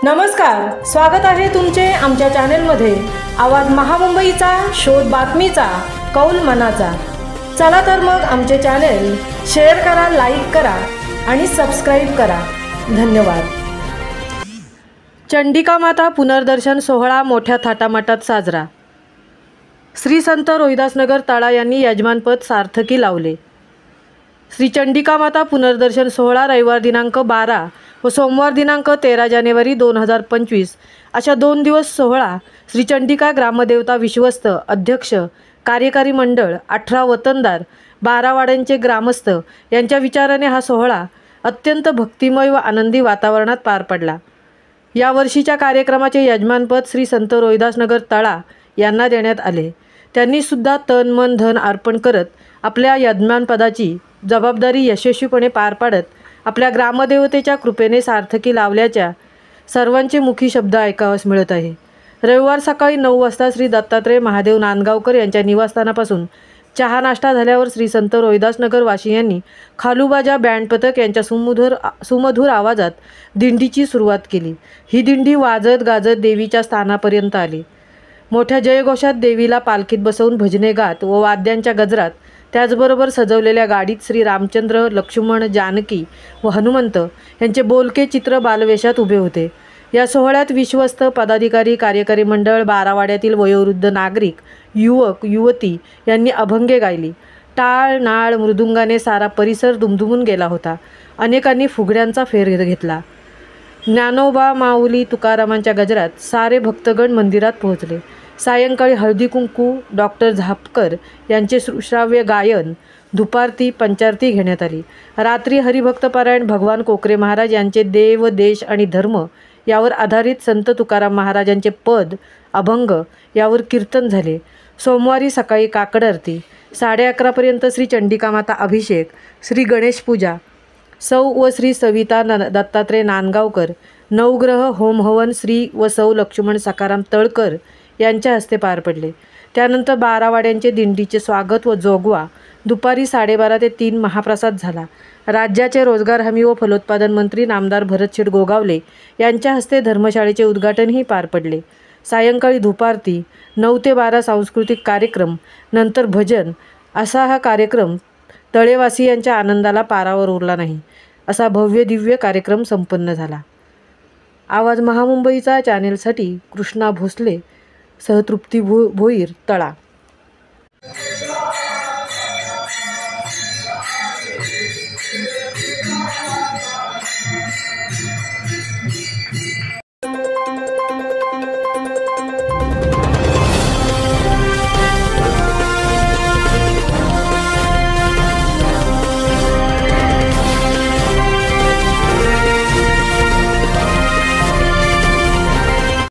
नमस्कार, स्वागत आहे तुमचे आमच्या चॅनेलमध्ये। आवाज महामुंबईचा, शोध बातमीचा, कौल मनाचा। चला तर मग आमचे चॅनेल शेअर करा, लाईक करा आणि सबस्क्राईब करा। धन्यवाद। चंडिका माता पुनर्दर्शन सोहळा मोठ्या थाटामाटात साजरा। श्री संत रोहिदासनगर तळा यांनी यजमानपद सार्थकी लावले। श्री चंडिका माता पुनर्दर्शन सोहळा रविवार दिनांक 12 व सोमवार दिनांक 13 जानेवारी 2025 अशा 2 दिवस सोहळा श्री चंडिका ग्रामदेवता विश्वस्त अध्यक्ष, कार्यकारी मंडळ, 18 वतनदार, 12 वाड्यांचे ग्रामस्थ यांच्या विचाराने हा सोहळा अत्यंत भक्तिमय व आनंदी वातावरणात पार पडला। या वर्षीच्या कार्यक्रमाचे यजमानपद श्री संत रोहिदासनगर तळा यांना देण्यात आले। त्यांनी सुद्धा तन मन धन अर्पण करत आपल्या यजमानपदाची जबाबदारी यशस्वीपणे पार पाडत आपल्या ग्रामदेवतेच्या कृपेने सार्थकी लावल्याच्या सर्वांचे मुखी शब्द ऐकावयास मिळत आहे। रविवार सकाळी 9 वाजता श्री दत्तात्रय महादेव नांदगावकर यांच्या निवासस्थानापासून चहा नाश्ता झाल्यावर श्री संत रोहिदासनगर वासियांनी खालूबाजा बँड पथक यांच्या सुमधुर आवाजात दिंडीची सुरुवात केली। ही दिंडी वाजत गाजत देवीच्या स्थानापर्यंत आली। मोठ्या जयघोषात देवीला पालखीत बसवून भजने गात व वाद्यांच्या गजरात त्याचबरोबर सजवलेल्या गाडीत श्री रामचंद्र, लक्ष्मण, जानकी व हनुमंत यांचे बोलके चित्र बालवेशात उभे होते। या सोहळ्यात विश्वस्त पदाधिकारी, कार्यकारी मंडळ, 12 वाड्यातील वयोवृद्ध नागरिक, युवक युवती यांनी अभंगे गायली। टाळ, नाळ, मृदुंगाने सारा परिसर दुमदुमून गेला होता। अनेकांनी फुगड्यांचा फेर घेतला। ज्ञानोबा, माऊली, तुकारामांच्या गजरात सारे भक्तगण मंदिरात पोहोचले। सायंकाळी हळदी कुंकू, डॉक्टर झापकर यांचे श्राव्य गायन, दुपारती, पंचारती घेण्यात आली। रात्री हरिभक्तपारायण भगवान कोकरे महाराज यांचे देव, देश आणि धर्म यावर आधारित संत तुकाराम महाराजांचे पद, अभंग यावर कीर्तन झाले। सोमवारी सकाळी काकड आरती, 11:30पर्यंत श्री चंडिका माता अभिषेक, श्री गणेश पूजा, सौ व श्री सविता दत्तात्रय नांदगावकर नवग्रह होम हवन श्री व सौ लक्ष्मण सखाराम तळकर यांच्या हस्ते पार पडले। त्यानंतर 12 वाड्यांचे दिंडीचे स्वागत व जोगवा दुपारी 12:30 ते 3 महाप्रसाद झाला। राज्याचे रोजगार हमी व फलोत्पादन मंत्री नामदार भरतशेठ गोगावले यांच्या हस्ते धर्मशाळेचे उद्घाटनही पार पडले। सायंकाळी धुपारती, 9 ते 12 सांस्कृतिक कार्यक्रम, नंतर भजन असा हा कार्यक्रम तळेवासियांच्या आनंदाला पारावर उरला नाही असा भव्य दिव्य कार्यक्रम संपन्न झाला। आवाज महामुंबईचा चॅनेलसाठी कृष्णा भोसले सह तृप्ती भोईर, तळा।